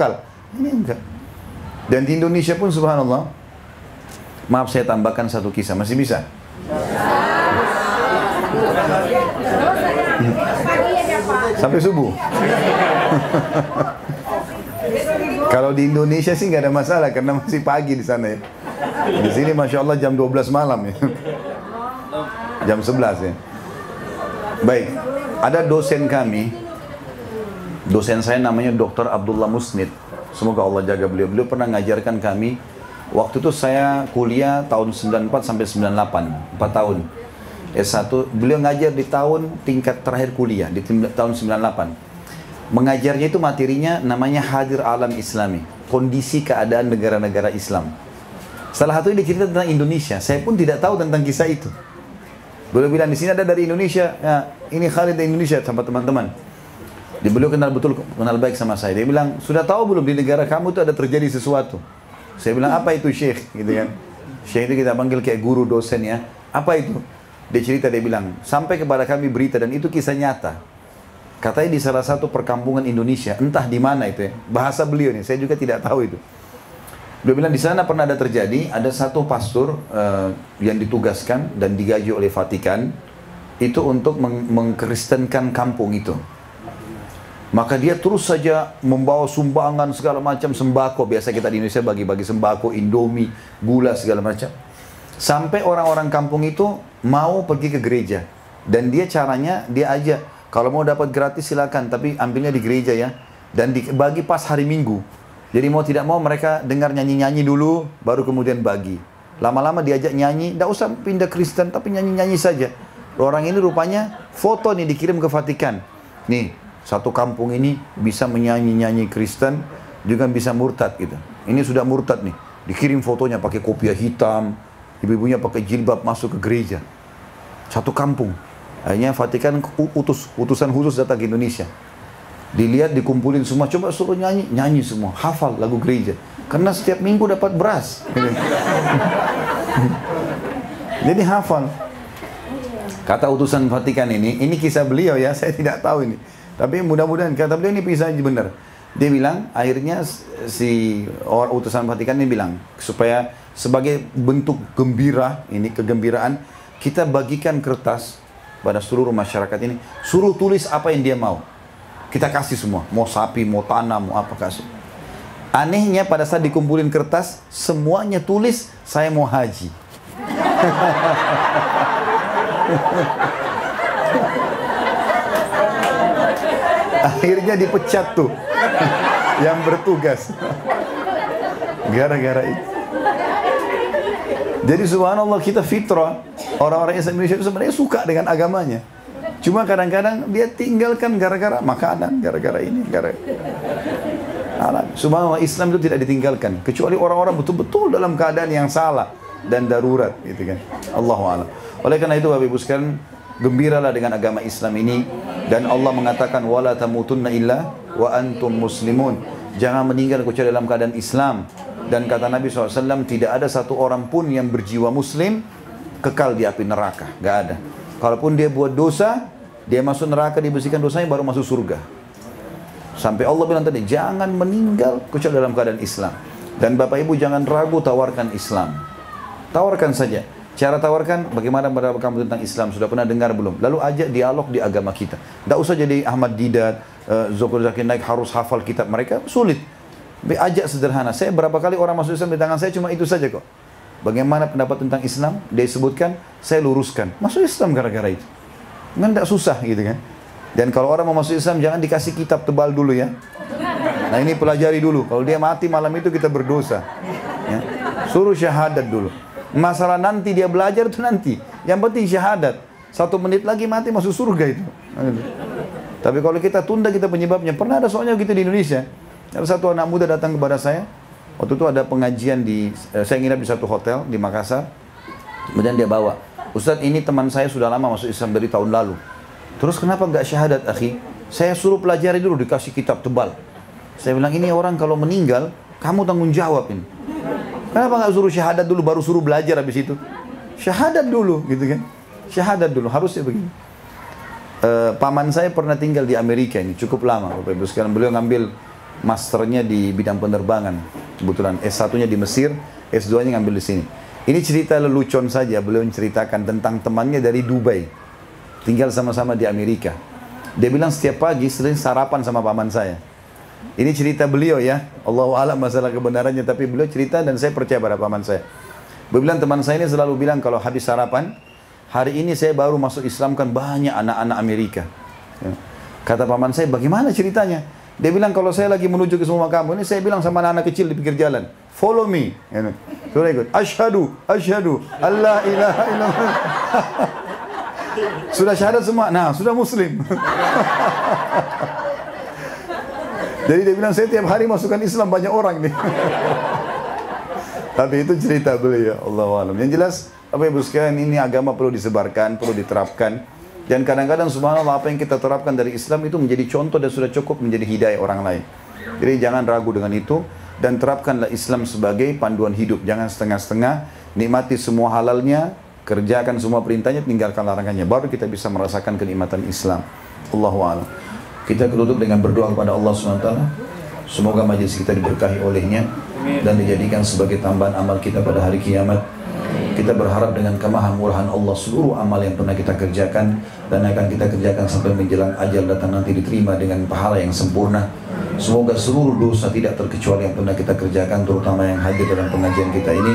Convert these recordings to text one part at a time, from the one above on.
kekal. Ini enggak. Dan di Indonesia pun subhanallah, maaf saya tambahkan satu kisah, masih bisa? Sampai subuh. Kalau di Indonesia sih nggak ada masalah karena masih pagi di sana ya. Di sini masya Allah jam 12 malam ya. Jam 11 ya. Baik, ada dosen kami, dosen saya namanya Dr. Abdullah Musnid. Semoga Allah jaga beliau. Beliau pernah ngajarkan kami. Waktu itu saya kuliah tahun 94 sampai 98, 4 tahun. S1, beliau ngajar di tahun tingkat terakhir kuliah, di tahun 98. Mengajarnya itu materinya namanya Hadir Alam Islami, kondisi keadaan negara-negara Islam. Salah satu ini cerita tentang Indonesia, saya pun tidak tahu tentang kisah itu. Beliau bilang, di sini ada dari Indonesia, ya, ini Khalid dari Indonesia sama teman-teman. Beliau kenal betul, kenal baik sama saya. Dia bilang, sudah tahu belum di negara kamu itu ada terjadi sesuatu? Saya bilang, apa itu Syekh? Gitu kan. Syekh itu kita panggil kayak guru dosen ya. Apa itu? Dia cerita, dia bilang, sampai kepada kami berita dan itu kisah nyata. Katanya di salah satu perkampungan Indonesia, entah di mana itu ya, bahasa beliau nih, saya juga tidak tahu itu. Beliau bilang di sana pernah ada terjadi, ada satu pastor yang ditugaskan dan digaji oleh Vatikan itu untuk mengkristenkan kampung itu. Maka dia terus saja membawa sumbangan segala macam sembako. Biasa kita di Indonesia bagi-bagi sembako, Indomie, gula segala macam. Sampai orang-orang kampung itu mau pergi ke gereja. Dan dia caranya, dia ajak, kalau mau dapat gratis silakan, tapi ambilnya di gereja ya. Dan dibagi pas hari Minggu. Jadi mau tidak mau mereka dengar nyanyi-nyanyi dulu, baru kemudian bagi. Lama-lama diajak nyanyi, tidak usah pindah Kristen, tapi nyanyi-nyanyi saja. Orang ini rupanya foto nih dikirim ke Vatikan. Nih, satu kampung ini bisa menyanyi-nyanyi Kristen, juga bisa murtad gitu. Ini sudah murtad nih. Dikirim fotonya pakai kopiah hitam, ibu-ibunya pakai jilbab masuk ke gereja. Satu kampung. Akhirnya Vatikan utusan khusus datang ke Indonesia. Dilihat, dikumpulin semua, coba suruh nyanyi, nyanyi semua, hafal lagu gereja. Karena setiap minggu dapat beras. Jadi hafal. Kata utusan Vatikan ini kisah beliau ya, saya tidak tahu ini. Tapi mudah-mudahan, kata beliau ini bisa benar. Dia bilang, akhirnya si orang utusan Vatikan ini bilang, supaya sebagai bentuk gembira, ini kegembiraan, kita bagikan kertas pada seluruh masyarakat ini, suruh tulis apa yang dia mau. Kita kasih semua, mau sapi, mau tanah, mau apa kasih. Anehnya pada saat dikumpulin kertas, semuanya tulis, saya mau haji. Akhirnya dipecat tuh yang bertugas. Gara-gara itu. Jadi subhanallah kita fitrah. Orang-orang Indonesia itu sebenarnya suka dengan agamanya. Cuma kadang-kadang dia tinggalkan gara-gara makanan, gara-gara ini, gara-gara. Subhanallah Islam itu tidak ditinggalkan. Kecuali orang-orang betul-betul dalam keadaan yang salah dan darurat. Gitu kan. Allahu a'lam. Oleh karena itu Bapak Ibu sekalian, gembiralah dengan agama Islam ini. Dan Allah mengatakan, wala tamutunna illa wa antum muslimun. Jangan meninggal kecuali dalam keadaan Islam. Dan kata Nabi SAW, tidak ada satu orang pun yang berjiwa muslim kekal di api neraka. Gak ada. Kalaupun dia buat dosa, dia masuk neraka, dibersihkan dosanya, baru masuk surga. Sampai Allah bilang tadi, jangan meninggal kecuali dalam keadaan Islam. Dan Bapak Ibu jangan ragu tawarkan Islam. Tawarkan saja. Cara tawarkan, bagaimana pendapat kamu tentang Islam? Sudah pernah dengar belum? Lalu ajak dialog di agama kita. Tidak usah jadi Ahmad Didat, Zulkifli Zakir Naik harus hafal kitab mereka. Sulit. Ajak sederhana. Saya berapa kali orang masuk Islam di tangan saya cuma itu saja kok. Bagaimana pendapat tentang Islam? Dia sebutkan, saya luruskan. Masuk Islam gara-gara itu. Kan tidak susah gitu kan. Dan kalau orang mau masuk Islam jangan dikasih kitab tebal dulu ya. Nah ini pelajari dulu. Kalau dia mati malam itu kita berdosa. Ya. Suruh syahadat dulu. Masalah nanti dia belajar itu nanti. Yang penting syahadat. 1 menit lagi mati masuk surga itu. Tapi kalau kita tunda kita penyebabnya. Pernah ada soalnya gitu di Indonesia. Ada satu anak muda datang kepada saya. Waktu itu ada pengajian saya nginap di satu hotel di Makassar. Kemudian dia bawa, Ustadz ini teman saya sudah lama masuk Islam dari tahun lalu. Terus kenapa nggak syahadat akhi? Saya suruh pelajari dulu, dikasih kitab tebal. Saya bilang ini orang kalau meninggal, kamu tanggung jawab ini. Kenapa nggak suruh syahadat dulu baru suruh belajar habis itu? Syahadat dulu gitu kan. Syahadat dulu, harusnya begini. Paman saya pernah tinggal di Amerika ini cukup lama Bapak Ibu sekalian. Beliau ngambil masternya di bidang penerbangan. Kebetulan S1-nya di Mesir, S2-nya ngambil di sini. Ini cerita lelucon saja, beliau menceritakan tentang temannya dari Dubai. Tinggal sama-sama di Amerika. Dia bilang setiap pagi sering sarapan sama paman saya. Ini cerita beliau ya. Allahu a'lam masalah kebenarannya, tapi beliau cerita dan saya percaya pada paman saya. Beliau bilang teman saya ini selalu bilang kalau habis sarapan, hari ini saya baru masuk Islam kan banyak anak-anak Amerika. Ya. Kata paman saya, bagaimana ceritanya? Dia bilang kalau saya lagi menuju ke semua kamu ini, saya bilang sama anak-anak kecil di pinggir jalan, follow me. Ya. Sudah ikut. Asyhadu, Allah ilaha illallah. Sudah syahadat semua, nah sudah muslim. Jadi dia bilang saya tiap hari masukkan Islam banyak orang nih. Tapi itu cerita beliau, Allahu a'lam. Yang jelas, apa ibu sekalian, ini agama perlu disebarkan, perlu diterapkan. Dan kadang-kadang subhanallah apa yang kita terapkan dari Islam itu menjadi contoh dan sudah cukup menjadi hidayah orang lain. Jadi jangan ragu dengan itu dan terapkanlah Islam sebagai panduan hidup. Jangan setengah-setengah, nikmati semua halalnya, kerjakan semua perintahnya, tinggalkan larangannya. Baru kita bisa merasakan kenikmatan Islam. Allahu a'lam. Kita tutup dengan berdoa kepada Allah SWT. Semoga majlis kita diberkahi olehnya dan dijadikan sebagai tambahan amal kita pada hari kiamat. Kita berharap dengan kemahamurahan Allah seluruh amal yang pernah kita kerjakan dan akan kita kerjakan sampai menjelang ajal datang nanti diterima dengan pahala yang sempurna. Semoga seluruh dosa tidak terkecuali yang pernah kita kerjakan, terutama yang hadir dalam pengajian kita ini,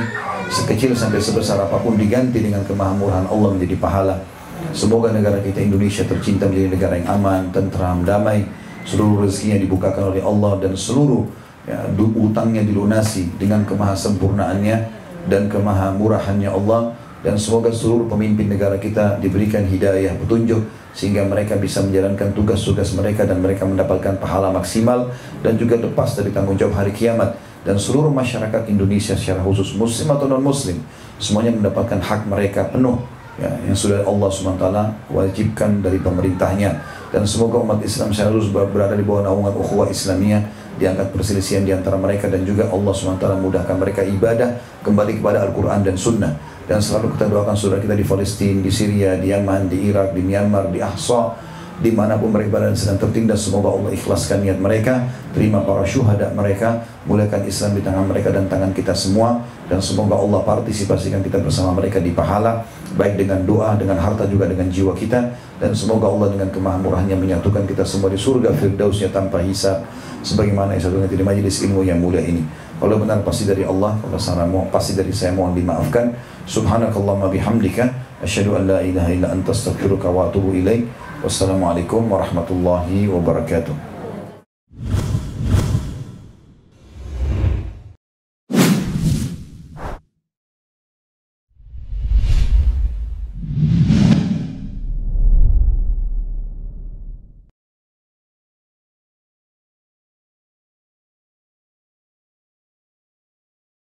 sekecil sampai sebesar apapun diganti dengan kemahamurahan Allah menjadi pahala. Semoga negara kita Indonesia tercinta menjadi negara yang aman, tentram, damai. Seluruh rezekinya dibukakan oleh Allah dan seluruh utangnya dilunasi dengan kemahasempurnaannya dan kemahamurahannya Allah. Dan semoga seluruh pemimpin negara kita diberikan hidayah, petunjuk, sehingga mereka bisa menjalankan tugas-tugas mereka dan mereka mendapatkan pahala maksimal dan juga lepas dari tanggung jawab hari kiamat. Dan seluruh masyarakat Indonesia secara khusus, muslim atau non-muslim, semuanya mendapatkan hak mereka penuh ya, yang sudah Allah SWT wajibkan dari pemerintahnya. Dan semoga umat Islam selalu berada di bawah naungan ukhuwah Islamiyah, diangkat perselisihan di antara mereka, dan juga Allah SWT mudahkan mereka ibadah kembali kepada Al-Quran dan Sunnah. Dan selalu kita doakan saudara kita di Palestina, di Syria, di Yaman, di Irak, di Myanmar, di Ahsa, dimanapun mereka berada sedang tertindas. Semoga Allah ikhlaskan niat mereka, terima para syuhada mereka, muliakan Islam di tangan mereka dan tangan kita semua. Dan semoga Allah partisipasikan kita bersama mereka di pahala, baik dengan doa, dengan harta, juga dengan jiwa kita. Dan semoga Allah dengan kemahamurahannya menyatukan kita semua di surga firdausnya tanpa hisab, sebagaimana yang satu di majelis ilmu yang mulia ini. Kalau benar pasti dari Allah, kalau salah pasti dari saya, mohon dimaafkan. Subhanakallahumma bihamdika asyhadu an la ilaha illa anta astaghfiruka wa atubu ilaik. Wassalamualaikum warahmatullahi wabarakatuh.